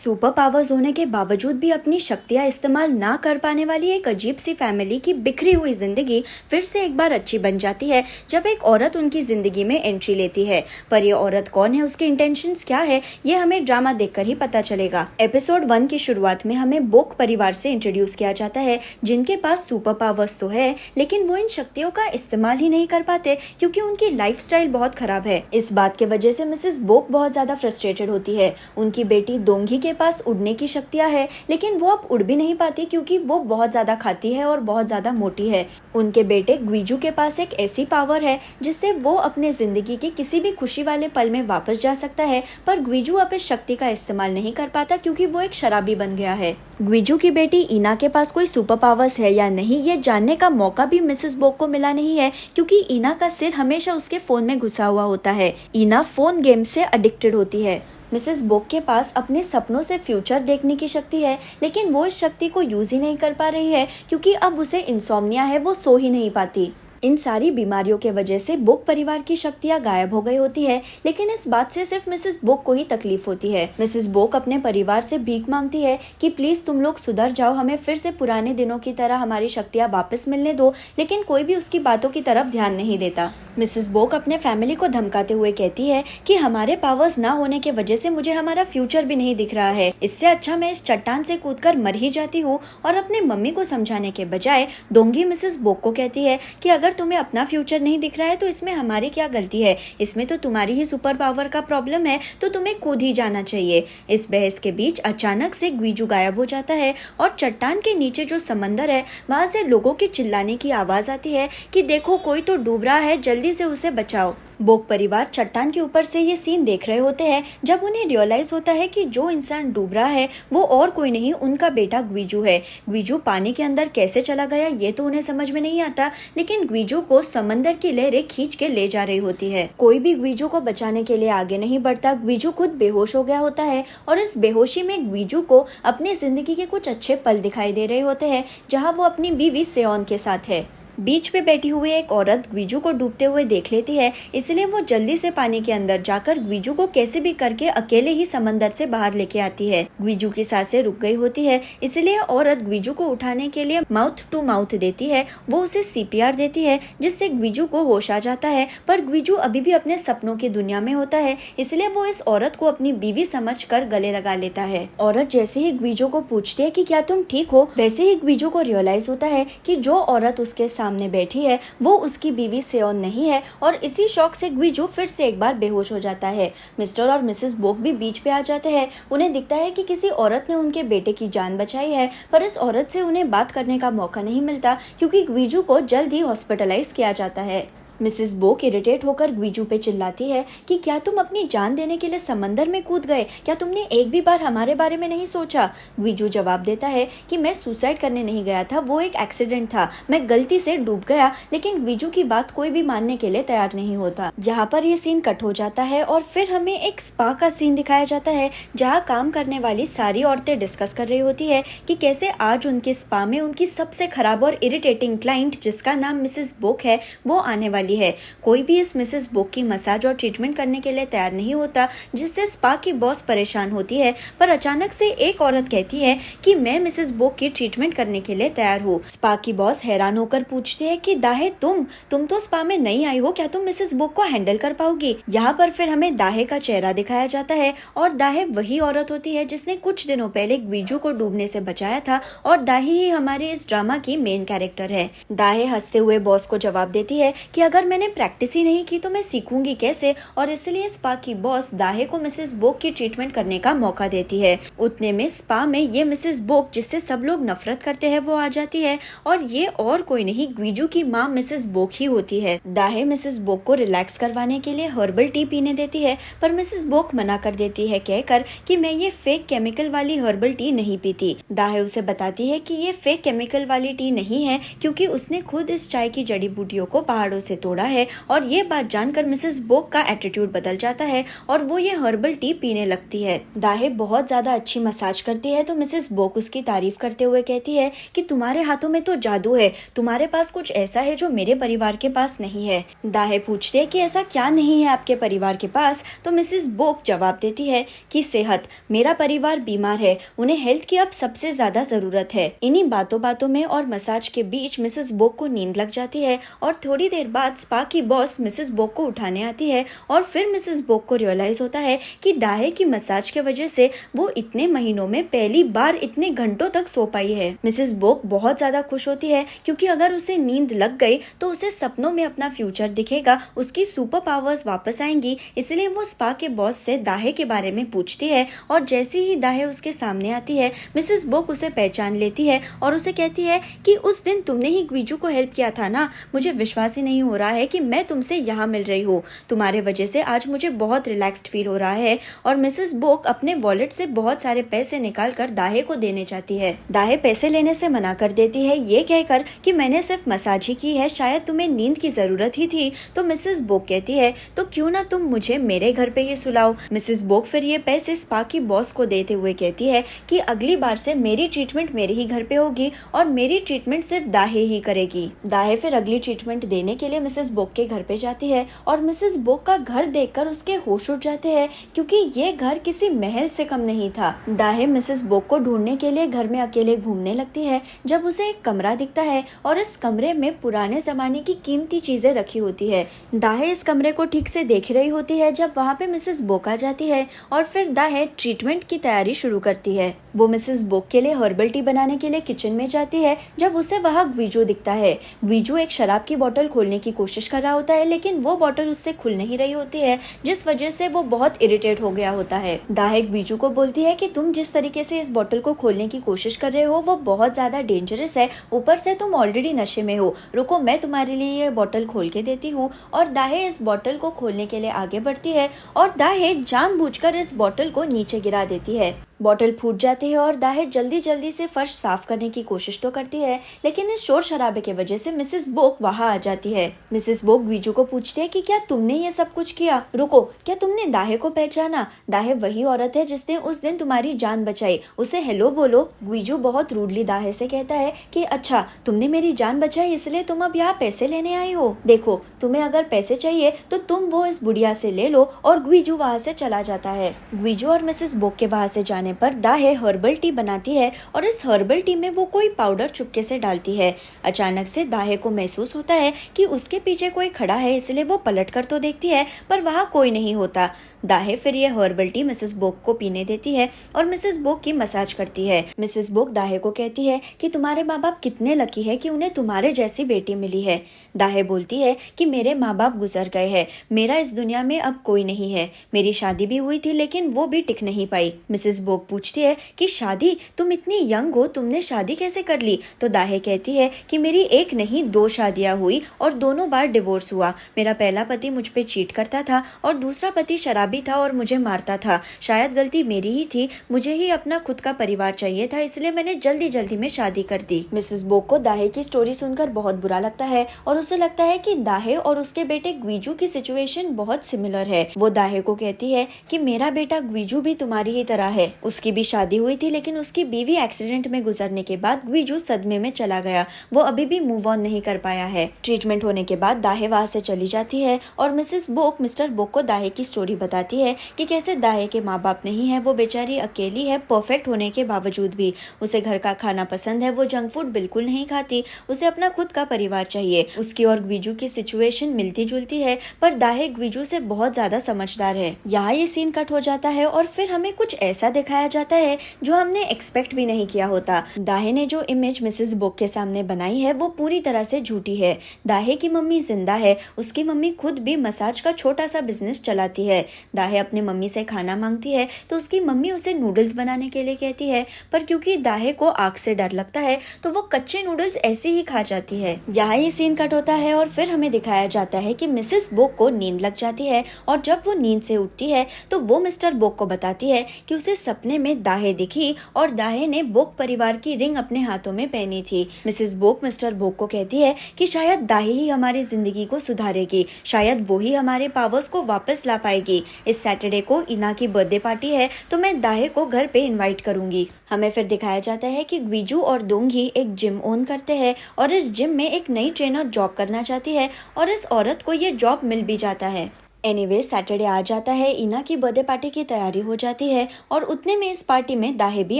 Super powers होने के बावजूद भी अपनी शक्तियां इस्तेमाल ना कर पाने वाली एक अजीब सी फैमिली की बिखरी हुई जिंदगी फिर से एक बार अच्छी बन जाती है जब एक औरत उनकी जिंदगी में एंट्री लेती है। पर ये औरत कौन है, उसके इंटेंशंस क्या है, ये हमें ड्रामा देखकर ही पता चलेगा। एपिसोड 1 की शुरुआत में हमें बोक परिवार से इंट्रोड्यूस किया जाता है, जिनके पास सुपर पावर्स तो है लेकिन वो इन शक्तियों का इस्तेमाल ही नहीं कर पाते क्योंकि उनकी लाइफस्टाइल बहुत खराब है। इस बात की वजह से मिसेस बोक बहुत ज्यादा फ्रस्ट्रेटेड होती है। उनकी बेटी दोंगी के पास उड़ने की शक्तियां है लेकिन वो अब उड़ भी नहीं पाती क्योंकि वो बहुत ज्यादा खाती है और बहुत ज्यादा मोटी है। उनके बेटे ग्वीजू के पास एक ऐसी पावर है जिससे वो अपने जिंदगी के किसी भी खुशी वाले पल में वापस जा सकता है, पर ग्वीजू अब इस शक्ति का इस्तेमाल नहीं कर पाता क्योंकि वो एक शराबी बन गया है। ग्वीजू की बेटी ईना के पास कोई सुपर पावर्स है या नहीं, ये जानने का मौका भी मिसेस बोक को मिला नहीं है क्योंकि ईना का सिर हमेशा उसके फोन में घुसा हुआ होता है। ईना फोन गेम से एडिक्टेड होती है। मिसेस बोक के पास अपने सपनों से फ्यूचर देखने की शक्ति है लेकिन वो इस शक्ति को यूज ही नहीं कर पा रही है क्योंकि अब उसे इंसोम्निया है, वो सो ही नहीं पाती। इन सारी बीमारियों के वजह से बोक परिवार की शक्तियां गायब हो गई होती है, लेकिन इस बात से सिर्फ मिसेस बोक को ही तकलीफ होती है। मिसेस बोक अपने परिवार से भीख मांगती है कि प्लीज तुम लोग सुधर जाओ, हमें फिर से पुराने दिनों की तरह हमारी शक्तियां वापस मिलने दो, लेकिन कोई भी उसकी बातों की तरफ ध्यान नहीं देता। मिसेस बोक अपने फैमिली को धमकाते हुए कहती है कि हमारे पावर्स ना होने की वजह से मुझे हमारा फ्यूचर भी नहीं दिख रहा है, इससे अच्छा मैं इस चट्टान से कूदकर मर ही जाती हूँ। और अपने मम्मी को समझाने के बजाय दोंगी मिसेस बोक को कहती है कि अगर तुम्हें अपना फ्यूचर नहीं दिख रहा है तो इसमें हमारी क्या गलती है, इसमें तो तुम्हारी ही सुपर पावर का प्रॉब्लम है, तो तुम्हें कूद ही जाना चाहिए। इस बहस के बीच अचानक से ग्वीजू गायब हो जाता है और चट्टान के नीचे जो समंदर है वहां से लोगों की चिल्लाने की आवाज आती है कि देखो कोई तो डूब रहा है, जल्दी से उसे बचाओ। बोक परिवार चट्टान के ऊपर से ये सीन देख रहे होते हैं जब उन्हें रियलाइज होता है कि जो इंसान डूब रहा है वो और कोई नहीं, उनका बेटा ग्वीजू है। ग्वीजू पानी के अंदर कैसे चला गया ये तो उन्हें समझ में नहीं आता, लेकिन ग्वीजू को समंदर की लहरें खींच के ले जा रही होती है। कोई भी ग्वीजू को बचाने के लिए आगे नहीं बढ़ता। ग्वीजू खुद बेहोश हो गया होता है और इस बेहोशी में ग्वीजू को अपनी जिंदगी के कुछ अच्छे पल दिखाई दे रहे होते हैं जहाँ वो अपनी बीवी सेओन के साथ है। बीच पे बैठी हुई एक औरत ग्वीजू को डूबते हुए देख लेती है, इसलिए वो जल्दी से पानी के अंदर जाकर ग्वीजू को कैसे भी करके अकेले ही समंदर से बाहर लेके आती है। ग्वीजू की सांसें रुक गई होती है, इसलिए औरत ग्वीजू को उठाने के लिए माउथ टू माउथ देती है। वो उसे सीपीआर देती है जिससे ग्वीजू को होश आ जाता है, पर ग्वीजू अभी भी अपने सपनों की दुनिया में होता है, इसलिए वो इस औरत को अपनी बीवी समझ कर गले लगा लेता है। औरत जैसे ही ग्वीजू को पूछती है कि क्या तुम ठीक हो, वैसे ही ग्वीजू को रियलाइज होता है कि जो औरत उसके सामने बैठी है वो उसकी बीवी सेओन नहीं है और इसी शौक से ग्वीजू फिर से एक बार बेहोश हो जाता है। मिस्टर और मिसेस बोक भी बीच पे आ जाते हैं। उन्हें दिखता है कि किसी औरत ने उनके बेटे की जान बचाई है, पर इस औरत से उन्हें बात करने का मौका नहीं मिलता क्योंकि ग्वीजू को जल्द ही हॉस्पिटलाइज किया जाता है। मिसेस बोक इरिटेट होकर ग्वीजू पे चिल्लाती है कि क्या तुम अपनी जान देने के लिए समंदर में कूद गए, क्या तुमने एक भी बार हमारे बारे में नहीं सोचा। ग्वीजू जवाब देता है कि मैं सुसाइड करने नहीं गया था, वो एक एक्सीडेंट था, मैं गलती से डूब गया। लेकिन ग्वीजू की बात कोई भी मानने के लिए तैयार नहीं होता। यहाँ पर ये सीन कट हो जाता है और फिर हमें एक स्पा का सीन दिखाया जाता है जहाँ काम करने वाली सारी औरतें डिस्कस कर रही होती है कि कैसे आज उनके स्पा में उनकी सबसे खराब और इरिटेटिंग क्लाइंट, जिसका नाम मिसेस बोक है, वो आने वाली है। कोई भी इस मिसेस बोक की मसाज और ट्रीटमेंट करने के लिए तैयार नहीं होता, जिससे स्पा की बॉस परेशान होती है। पर अचानक से एक औरत कहती है कि मैं मिसेस बोक की ट्रीटमेंट करने के लिए तैयार हूँ। स्पा की बॉस हैरान होकर पूछती है कि दाहे तुम तो स्पा में नई आई हो, क्या तुम मिसेस बोक को हैंडल कर पाओगी। यहाँ पर फिर हमें दाहे का चेहरा दिखाया जाता है और दाहे वही औरत होती है जिसने कुछ दिनों पहले ग्वीजू को डूबने से बचाया था और दाहे ही हमारे इस ड्रामा की मेन कैरेक्टर है। दाहे हंसते हुए बॉस को जवाब देती है कि अगर मैंने प्रैक्टिस ही नहीं की तो मैं सीखूंगी कैसे, और इसलिए स्पा की बॉस दाहे को मिसेस बोक की ट्रीटमेंट करने का मौका देती है। उतने में स्पा में ये मिसेस बोक, जिससे सब लोग नफरत करते हैं, वो आ जाती है और ये और कोई नहीं ग्वीजू की माँ मिसेस बोक ही होती है। दाहे मिसेस बोक को रिलैक्स करवाने के लिए हर्बल टी पीने देती है, पर मिसेस बोक मना कर देती है कहकर कि मैं ये फेक केमिकल वाली हर्बल टी नहीं पीती। दाहे उसे बताती है कि ये फेक केमिकल वाली टी नहीं है क्योंकि उसने खुद इस चाय की जड़ी बूटियों को पहाड़ों से तोड़ा है। और ये बात जानकर मिसेस बोक का एटीट्यूड बदल जाता है और वो ये हर्बल टी पीने लगती है। दाहे बहुत ज्यादा अच्छी मसाज करती है तो मिसेस बोक उसकी तारीफ करते हुए कहती है कि तुम्हारे हाथों में तो जादू है, तुम्हारे पास कुछ ऐसा है जो मेरे परिवार के पास नहीं है। दाहे पूछते हैं कि ऐसा क्या नहीं है आपके परिवार के पास, तो मिसेस बोक जवाब देती है कि सेहत, मेरा परिवार बीमार है, उन्हें हेल्थ की अब सबसे ज्यादा जरूरत है। इन्हीं बातों में और मसाज के बीच मिसेस बोक को नींद लग जाती है और थोड़ी देर बाद स्पा की बॉस मिसेस बोक को उठाने आती है और फिर मिसेस बोक को रियलाइज होता है कि दाहे की मसाज के वजह से वो इतने महीनों में पहली बार इतने घंटों तक सो पाई है। मिसेस बोक बहुत ज्यादा खुश होती है क्योंकि अगर उसे नींद लग गई तो उसे सपनों में अपना फ्यूचर दिखेगा, उसकी सुपर पावर्स वापस आएंगी। इसलिए वो स्पा के बॉस से दाहे के बारे में पूछती है और जैसे ही दाहे उसके सामने आती है मिसेस बोक उसे पहचान लेती है और उसे कहती है कि उस दिन तुमने ही ग्वीजू को हेल्प किया था ना, मुझे विश्वास ही नहीं हो रहा है कि मैं तुमसे यहाँ मिल रही हूँ, तुम्हारे वजह से आज मुझे बहुत रिलैक्स्ड फील हो रहा है। और मिसेस बोक अपने वॉलेट से बहुत सारे पैसे निकाल कर दाहे को देने चाहती है। दाहे पैसे लेने से मना कर देती है ये कहकर कि मैंने सिर्फ मसाज ही की है, शायद तुम्हें नींद की जरूरत ही थी। तो मिसेस बोक कहती है तो क्यों ना तुम मुझे मेरे घर पे ही सुलाओ। मिसेस बोक फिर ये पैसे स्पा की बॉस को देते हुए कहती है कि अगली बार से मेरी ट्रीटमेंट मेरे ही घर पे होगी और मेरी ट्रीटमेंट सिर्फ दाहे ही करेगी। दाहे फिर अगली ट्रीटमेंट देने के लिए मिसेस बोक के घर पे जाती है और मिसेस बोक का घर देखकर उसके होश उड़ जाते हैं क्योंकि ये घर किसी महल से कम नहीं था। दाहे मिसेस बोक को ढूंढने के लिए घर में अकेले घूमने लगती है जब उसे एक कमरा दिखता है और इस कमरे में पुराने जमाने की कीमती चीजें रखी होती है। दाहे इस कमरे को ठीक से देख रही होती है जब वहाँ पे मिसेस बोक आ जाती है और फिर दाहे ट्रीटमेंट की तैयारी शुरू करती है। वो मिसेस बोक के लिए हर्बल टी बनाने के लिए किचन में जाती है जब उसे वहाँ ग्वीजू दिखता है। ग्वीजू एक शराब की बोतल खोलने की कोशिश कर रहा होता है लेकिन वो बोतल उससे खुल नहीं रही होती है जिस वजह से वो बहुत इरिटेट हो गया होता है। दाहे ग्वीजू को बोलती है कि तुम जिस तरीके से इस बोतल को खोलने की कोशिश कर रहे हो वो बहुत ज्यादा डेंजरस है, ऊपर से तुम ऑलरेडी नशे में हो, रुको मैं तुम्हारे लिए ये बोतल खोल के देती हूँ। और दाहे इस बोतल को खोलने के लिए आगे बढ़ती है और दाहे जानबूझकर इस बोतल को नीचे गिरा देती है। बोतल फूट जाती है और दाहे जल्दी से फर्श साफ करने की कोशिश तो करती है लेकिन इस शोर शराबे की वजह से मिसेस बोक वहां आ जाती है। मिसेस बोक ग्वीजू को पूछती है कि क्या तुमने ये सब कुछ किया, रुको क्या तुमने दाहे को पहचाना, दाहे वही औरत है जिसने उस दिन तुम्हारी जान बचाई, उसे हेलो बोलो। ग्वीजू बहुत रूडली दाहे से कहता है कि अच्छा तुमने मेरी जान बचाई इसलिए तुम अब यहाँ पैसे लेने आई हो, देखो तुम्हें अगर पैसे चाहिए तो तुम वो इस बुढ़िया से ले लो। और ग्वीजू वहाँ से चला जाता है। ग्वीजू और मिसेस बोक के वहाँ से जाने पर दाहे हर्बल टी बनाती है और इस हर्बल टी में वो कोई पाउडर चुपके से डालती है। अचानक से दाहे को महसूस होता है कि उसके पीछे कोई खड़ा है, इसलिए वो पलट कर तो देखती है पर वहाँ कोई नहीं होता। दाहे फिर ये हर्बल टी मिसेस बोक को पीने देती है और मिसेस बोक की मसाज करती है। मिसेस बोक दाहे को कहती है कि तुम्हारे माँ बाप कितने लकी है कि उन्हें तुम्हारे जैसी बेटी मिली है। दाहे बोलती है कि मेरे माँ बाप गुजर गए हैं, मेरा इस दुनिया में अब कोई नहीं है, मेरी शादी भी हुई थी लेकिन वो भी टिक नहीं पाई। मिसेस बोक पूछती है कि शादी, तुम इतनी यंग हो, तुमने शादी कैसे कर ली। तो दाहे कहती है कि मेरी एक नहीं 2 शादियां हुई और दोनों बार डिवोर्स हुआ। मेरा पहला पति मुझ पे चीट करता था और दूसरा पति शराबी था और मुझे मारता था, शायद गलती मेरी ही थी, मुझे ही अपना खुद का परिवार चाहिए था इसलिए मैंने जल्दी में शादी कर दी। मिसेस बोक को दाहे की स्टोरी सुनकर बहुत बुरा लगता है और उसे लगता है कि दाहे और उसके बेटे ग्वीजू की सिचुएशन बहुत सिमिलर है। वो दाहे को कहती है कि मेरा बेटा ग्वीजू भी तुम्हारी ही तरह है, उसकी भी शादी हुई थी लेकिन उसकी बीवी एक्सीडेंट में गुजरने के बाद ग्वीजू सदमे में चला गया, वो अभी भी मूव ऑन नहीं कर पाया है। ट्रीटमेंट होने के बाद दाहे वहाँ से चली जाती है और मिसेस बोक मिस्टर बोक को दाहे की स्टोरी बताती है कि कैसे दाहे के माँ बाप नहीं है, वो बेचारी अकेली है परफेक्ट होने के बावजूद भी, उसे घर का खाना पसंद है, वो जंक फूड बिल्कुल नहीं खाती, उसे अपना खुद का परिवार चाहिए। उसकी और ग्वीजू की सिचुएशन मिलती जुलती है पर दाहे ग्वीजू से बहुत ज्यादा समझदार है। यहाँ ये सीन कट हो जाता है और फिर हमें कुछ ऐसा दिखाया जाता है जो हमने एक्सपेक्ट भी नहीं किया होता। दाहे ने जो इमेज मिसेस बोक के सामने बनाई है वो पूरी तरह से झूठी है। दाहे की मम्मी जिंदा है, उसकी मम्मी खुद भी मसाज का छोटा सा बिजनेस चलाती है। दाहे अपनी मम्मी से खाना मांगती है तो उसकी मम्मी उसे नूडल्स बनाने के लिए कहती है, पर क्योंकि दाहे को आग से डर लगता है तो वो कच्चे नूडल्स ऐसे ही खा जाती है। यहाँ ये सीन कट होता है और फिर हमें दिखाया जाता है कि मिसेस बोक को नींद लग जाती है और जब वो नींद से उठती है तो वो मिस्टर बोक को बताती है कि उसे सपने में दाहे दिखी और दाहे ने बोक परिवार की रिंग अपने हाथों में पहनी थी। मिसेस बोक मिस्टर बोक को कहती है कि शायद दाहे ही हमारी जिंदगी को सुधारेगी, शायद वो ही हमारे पावर्स को वापस ला पाएगी। इस सैटरडे को इना की बर्थडे पार्टी है तो मैं दाहे को घर पे इनवाइट करूंगी। हमें फिर दिखाया जाता है कि ग्वीजू और दोंगी एक जिम ओन करते हैं और इस जिम में एक नई ट्रेनर जॉब करना चाहती है और इस औरत को ये जॉब मिल भी जाता है। एनीवे सैटरडे आ जाता है, इना की बर्थडे पार्टी की तैयारी हो जाती है और उतने में इस पार्टी में दाहे भी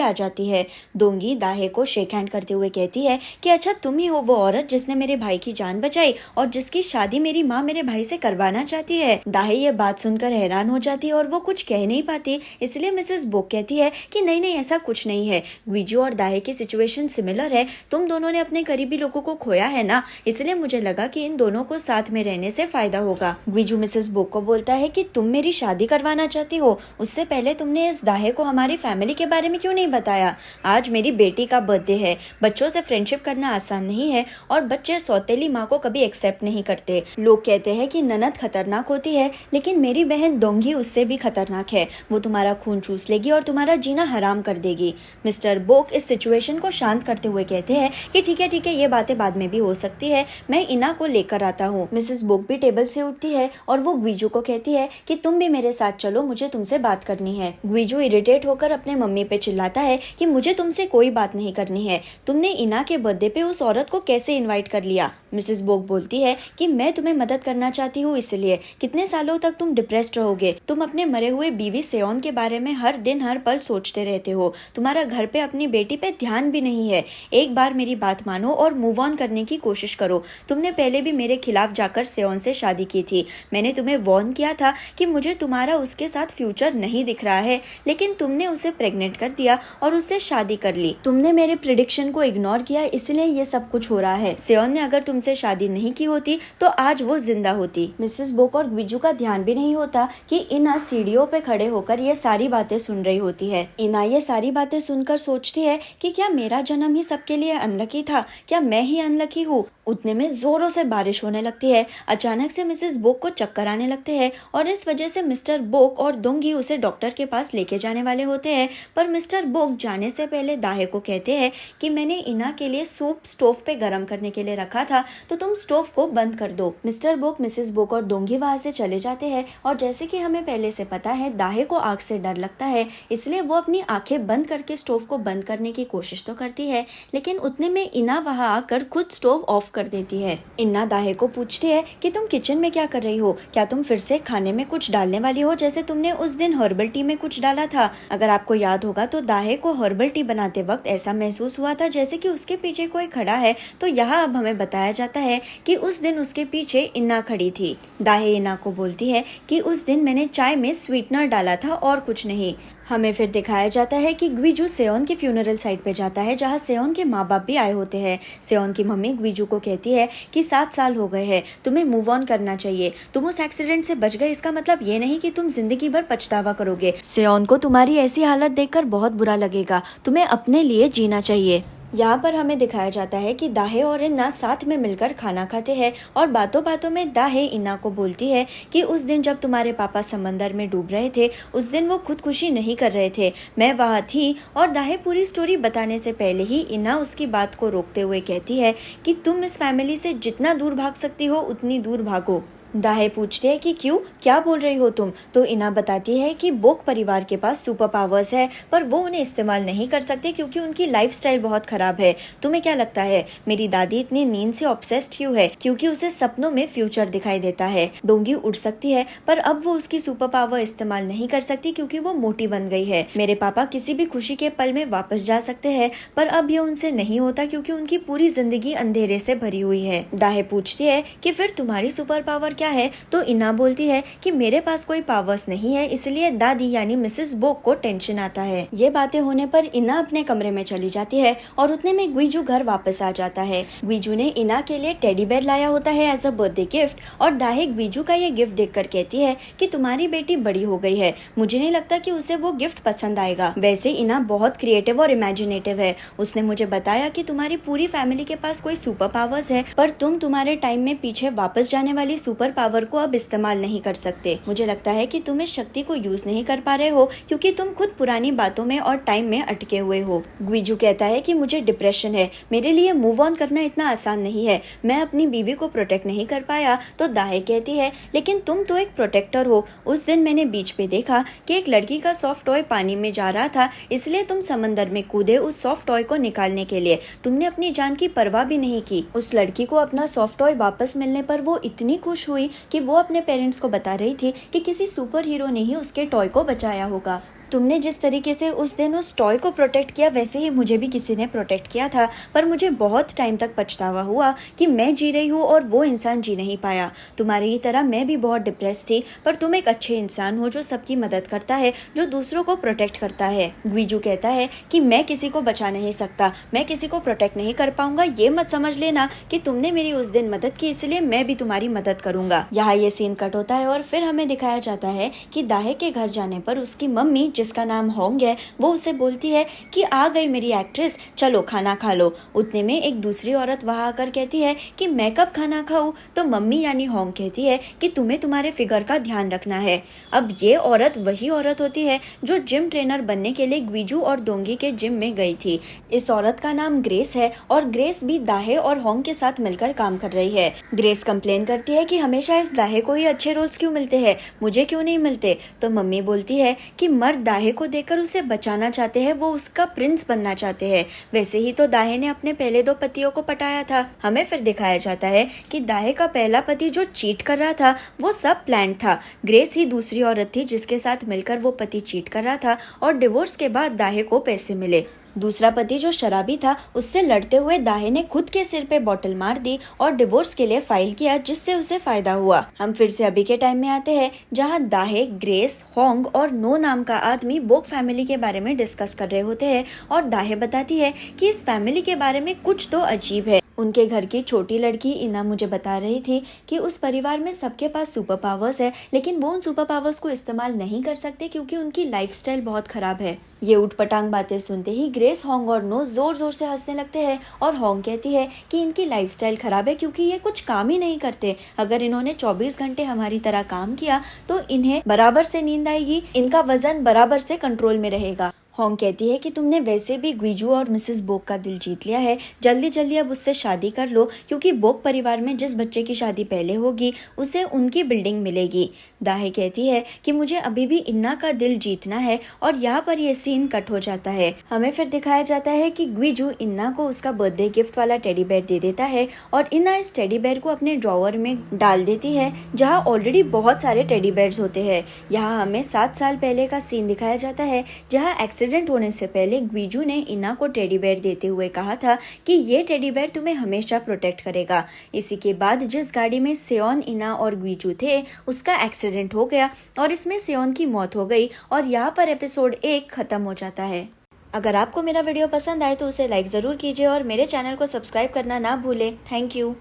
आ जाती है। दोंगी दाहे को शेक हैंड करते हुए कहती है कि अच्छा तुम ही हो वो औरत जिसने मेरे भाई की जान बचाई और जिसकी शादी मेरी माँ मेरे भाई से करवाना चाहती है। दाहे ये बात सुनकर हैरान हो जाती है और वो कुछ कह नहीं पाती, इसलिए मिसेस बोक कहती है कि नहीं नहीं ऐसा कुछ नहीं है, ग्वीजू और दाहे की सिचुएशन सिमिलर है, तुम दोनों ने अपने करीबी लोगों को खोया है ना, इसलिए मुझे लगा कि इन दोनों को साथ में रहने से फायदा होगा। ग्वीजू मिसेस बोक को बोलता है कि तुम मेरी शादी करवाना चाहती हो, उससे पहले तुमने इस दाहे को हमारी फैमिली के बारे में क्यों नहीं बताया। आज मेरी बेटी का बर्थडे है, बच्चों से फ्रेंडशिप करना आसान नहीं है और बच्चे सौतेली माँ को कभी एक्सेप्ट नहीं करते। लोग कहते हैं कि ननद खतरनाक होती है लेकिन मेरी बहन दोंगी उससे भी खतरनाक है, वो तुम्हारा खून चूस लेगी और तुम्हारा जीना हराम कर देगी। मिस्टर बोक इस सिचुएशन को शांत करते हुए कहते हैं कि ठीक है ये बातें बाद में भी हो सकती है, मैं इना को लेकर आता हूँ। मिसेस बोक भी टेबल से उठती है और वो ग्वीजू को कहती है कि तुम भी मेरे साथ चलो, मुझे तुमसे बात करनी है। ग्वीजू इरिटेट होकर अपने मम्मी पे चिल्लाता है कि मुझे तुमसे कोई बात नहीं करनी है, तुमने इना के बर्थडे पे उस औरत को कैसे इनवाइट कर लिया। मिसेस बोक बोलती है कि मैं तुम्हें मदद करना चाहती हूँ, इसलिए कितने सालों तक तुम डिप्रेस्ड रहोगे, तुम अपने मरे हुए बीवी सेओन के बारे में हर दिन हर पल सोचते रहते हो, तुम्हारा घर पे अपनी बेटी पे ध्यान भी नहीं है, एक बार मेरी बात मानो और मूव ऑन करने की कोशिश करो। तुमने पहले भी मेरे खिलाफ जाकर सेओन से शादी की थी, मैंने तुम्हें वॉर्न किया था कि मुझे तुम्हारा उसके साथ फ्यूचर नहीं दिख रहा है, लेकिन तुमने उसे प्रेग्नेंट कर दिया और उससे शादी कर ली। तुमने मेरे प्रिडिक्शन को इग्नोर किया, इसलिए ये सब कुछ हो रहा है। सेओन ने अगर तुमसे शादी नहीं की होती तो आज वो जिंदा होती। मिसेस बोक और ग्वीजू का ध्यान भी नहीं होता कि इना सीढ़ियों पे खड़े होकर ये सारी बातें सुन रही होती है। इना ये सारी बातें सुनकर सोचती है कि क्या मेरा जन्म ही सबके लिए अनलकी था, क्या मैं ही अनलकी हूँ। उतने में जोरों से बारिश होने लगती है, अचानक से मिसेस बोक को चक्कर आने लगते हैं और इस वजह से मिस्टर बोक और दोंगी उसे डॉक्टर के पास लेके जाने वाले होते हैं, पर मिस्टर बोक जाने से पहले दाहे को कहते हैं कि मैंने इना के लिए सूप स्टोव पे गर्म करने के लिए रखा था, तो तुम स्टोव को बंद कर दो। मिस्टर बोक मिसेस बोक और दोंगी वहां से चले जाते हैं और जैसे कि हमें पहले से पता है दाहे को आग से डर लगता है, इसलिए वो अपनी आंखें बंद करके स्टोव को बंद करने की कोशिश तो करती है, लेकिन उतने में इना वहां आकर खुद स्टोव ऑफ कर देती है। इन्ना दाहे को पूछती है कि तुम किचन में क्या कर रही हो, क्या तुम फिर से खाने में कुछ डालने वाली हो जैसे तुमने उस दिन हर्बल टी में कुछ डाला था। अगर आपको याद होगा तो दाहे को हर्बल टी बनाते वक्त ऐसा महसूस हुआ था जैसे कि उसके पीछे कोई खड़ा है, तो यहाँ अब हमें बताया जाता है कि उस दिन उसके पीछे इन्ना खड़ी थी। दाहे इन्ना को बोलती है कि उस दिन मैंने चाय में स्वीटनर डाला था और कुछ नहीं। हमें फिर दिखाया जाता है कि ग्वीजू सेओन के फ्यूनरल साइट पे जाता है जहाँ सेओन के माँ बाप भी आए होते हैं। सेओन की मम्मी ग्वीजू को कहती है कि 7 साल हो गए हैं, तुम्हें मूव ऑन करना चाहिए, तुम उस एक्सीडेंट से बच गए इसका मतलब ये नहीं कि तुम जिंदगी भर पछतावा करोगे। सेओन को तुम्हारी ऐसी हालत देखकर बहुत बुरा लगेगा, तुम्हें अपने लिए जीना चाहिए। यहाँ पर हमें दिखाया जाता है कि दाहे और इन्ना साथ में मिलकर खाना खाते हैं और बातों बातों में दाहे इन्ना को बोलती है कि उस दिन जब तुम्हारे पापा समंदर में डूब रहे थे उस दिन वो खुदकुशी नहीं कर रहे थे, मैं वहाँ थी। और दाहे पूरी स्टोरी बताने से पहले ही इन्ना उसकी बात को रोकते हुए कहती है कि तुम इस फैमिली से जितना दूर भाग सकती हो उतनी दूर भागो। दाहे पूछते हैं कि क्यों, क्या बोल रही हो तुम, तो इना बताती है कि बोक परिवार के पास सुपर पावर्स है पर वो उन्हें इस्तेमाल नहीं कर सकते क्योंकि उनकी लाइफस्टाइल बहुत खराब है। तुम्हें क्या लगता है मेरी दादी इतनी नींद से ऑब्सेस्ड क्यों है, क्योंकि उसे सपनों में फ्यूचर दिखाई देता है। दोंगी उड़ सकती है पर अब वो उसकी सुपर पावर इस्तेमाल नहीं कर सकती क्योंकि वो मोटी बन गई है। मेरे पापा किसी भी खुशी के पल में वापस जा सकते हैं पर अब ये उनसे नहीं होता क्योंकि उनकी पूरी जिंदगी अंधेरे से भरी हुई है। दाहे पूछती है कि फिर तुम्हारी सुपर पावर क्या है तो इना बोलती है कि मेरे पास कोई पावर्स नहीं है, इसलिए दादी यानी मिसेस बोक को टेंशन आता है। ये बातें होने पर इना अपने कमरे में चली जाती है और उतने में ग्वीजू घर वापस आ जाता है। ग्वीजू ने इना के लिए टेडी बेयर लाया होता है एज अ बर्थडे गिफ्ट और दाहे ग्वीजू का ये गिफ्ट देखकर कहती है कि तुम्हारी बेटी बड़ी हो गई है, मुझे नहीं लगता कि उसे वो गिफ्ट पसंद आएगा। वैसे इना बहुत क्रिएटिव और इमेजिनेटिव है, उसने मुझे बताया कि तुम्हारी पूरी फैमिली के पास कोई सुपर पावर्स है, पर तुम तुम्हारे टाइम में पीछे वापस जाने वाली सुपर पावर को अब इस्तेमाल नहीं कर सकते। मुझे लगता है कि तुम इस शक्ति को यूज नहीं कर पा रहे हो क्योंकि तुम खुद पुरानी बातों में और टाइम में अटके हुए हो। ग्वीजू कहता है कि मुझे डिप्रेशन है, मेरे लिए मूव ऑन करना इतना आसान नहीं है, मैं अपनी बीवी को प्रोटेक्ट नहीं कर पाया। तो दाहे कहती है लेकिन तुम तो एक प्रोटेक्टर हो, उस दिन मैंने बीच पे देखा कि एक लड़की का सॉफ्ट टॉय पानी में जा रहा था, इसलिए तुम समंदर में कूदे उस सॉफ्ट टॉय को निकालने के लिए, तुमने अपनी जान की परवाह भी नहीं की। उस लड़की को अपना सॉफ्ट टॉय वापस मिलने पर वो इतनी खुश हुई कि वो अपने पेरेंट्स को बता रही थी कि किसी सुपर हीरो ने ही उसके टॉय को बचाया होगा। तुमने जिस तरीके से उस दिन उस टॉय को प्रोटेक्ट किया वैसे ही मुझे भी किसी ने प्रोटेक्ट किया था, पर मुझे बहुत टाइम तक पछतावा हुआ कि मैं जी रही हूँ और वो इंसान जी नहीं पाया। तुम्हारी ही तरह मैं भी बहुत डिप्रेस थी, पर तुम एक अच्छे इंसान हो जो सबकी मदद करता है, जो दूसरों को प्रोटेक्ट करता है। ग्वीजू कहता है कि मैं किसी को बचा नहीं सकता, मैं किसी को प्रोटेक्ट नहीं कर पाऊंगा, ये मत समझ लेना कि तुमने मेरी उस दिन मदद की इसलिए मैं भी तुम्हारी मदद करूंगा। यहाँ ये सीन कट होता है और फिर हमें दिखाया जाता है कि दाहे के घर जाने पर उसकी मम्मी, जिसका नाम होंग है, वो उसे बोलती है कि आ गई मेरी एक्ट्रेस, चलो खाना खा लो। उतने में एक दूसरी औरत वहां आकर कहती है कि मैं कब खाना खाऊं, तो मम्मी यानी होंग कहती है कि तुम्हें तुम्हारे फिगर का ध्यान रखना है। अब ये औरत वही औरत होती है जो जिम ट्रेनर बनने के लिए ग्वीजू और दोंगी के जिम में गई थी। इस औरत का नाम ग्रेस है और ग्रेस भी दाहे और होंग के साथ मिलकर काम कर रही है। ग्रेस कंप्लेन करती है कि हमेशा इस दाहे को ही अच्छे रोल्स क्यों मिलते हैं, मुझे क्यों नहीं मिलते। तो मम्मी बोलती है कि मर्द दाहे को देखकर उसे बचाना चाहते हैं, वो उसका प्रिंस बनना चाहते हैं। वैसे ही तो दाहे ने अपने पहले 2 पतियों को पटाया था। हमें फिर दिखाया जाता है कि दाहे का पहला पति जो चीट कर रहा था वो सब प्लान था। ग्रेस ही दूसरी औरत थी जिसके साथ मिलकर वो पति चीट कर रहा था और डिवोर्स के बाद दाहे को पैसे मिले। दूसरा पति जो शराबी था, उससे लड़ते हुए दाहे ने खुद के सिर पे बॉटल मार दी और डिवोर्स के लिए फाइल किया, जिससे उसे फायदा हुआ। हम फिर से अभी के टाइम में आते हैं जहां दाहे, ग्रेस, होंग और नो नाम का आदमी बोक फैमिली के बारे में डिस्कस कर रहे होते हैं और दाहे बताती है कि इस फैमिली के बारे में कुछ तो अजीब है। उनके घर की छोटी लड़की इना मुझे बता रही थी कि उस परिवार में सबके पास सुपर पावर्स है, लेकिन वो उन सुपर पावर्स को इस्तेमाल नहीं कर सकते क्योंकि उनकी लाइफस्टाइल बहुत खराब है। ये उठपटांग बातें सुनते ही ग्रेस, होंग और नो जोर जोर से हंसने लगते हैं और होंग कहती है कि इनकी लाइफस्टाइल खराब है क्योंकि ये कुछ काम ही नहीं करते। अगर इन्होंने 24 घंटे हमारी तरह काम किया तो इन्हें बराबर से नींद आएगी, इनका वजन बराबर से कंट्रोल में रहेगा। होंग कहती है कि तुमने वैसे भी ग्वीजू और मिसेस बोक का दिल जीत लिया है, जल्दी जल्दी अब उससे शादी कर लो क्योंकि बोक परिवार में जिस बच्चे की शादी पहले होगी उसे उनकी बिल्डिंग मिलेगी। दाहे कहती है कि मुझे अभी भी इन्ना का दिल जीतना है और यहाँ पर यह सीन कट हो जाता है। हमें फिर दिखाया जाता है कि ग्वीजू इन्ना को उसका बर्थडे गिफ्ट वाला टेडी बेयर दे देता है और इन्ना इस टेडी बेयर को अपने ड्रॉवर में डाल देती है जहाँ ऑलरेडी बहुत सारे टेडी बेयर्स होते हैं। यहाँ हमें 7 साल पहले का सीन दिखाया जाता है जहाँ एक्सीडेंट होने से पहले ग्वीजू ने इना को टेडी बेयर देते हुए कहा था कि ये टेडी बेयर तुम्हें हमेशा प्रोटेक्ट करेगा। इसी के बाद जिस गाड़ी में सेओन, इना और ग्वीजू थे उसका एक्सीडेंट हो गया और इसमें सेओन की मौत हो गई और यहाँ पर एपिसोड 1 खत्म हो जाता है। अगर आपको मेरा वीडियो पसंद आए तो उसे लाइक ज़रूर कीजिए और मेरे चैनल को सब्सक्राइब करना ना भूलें। Thank you.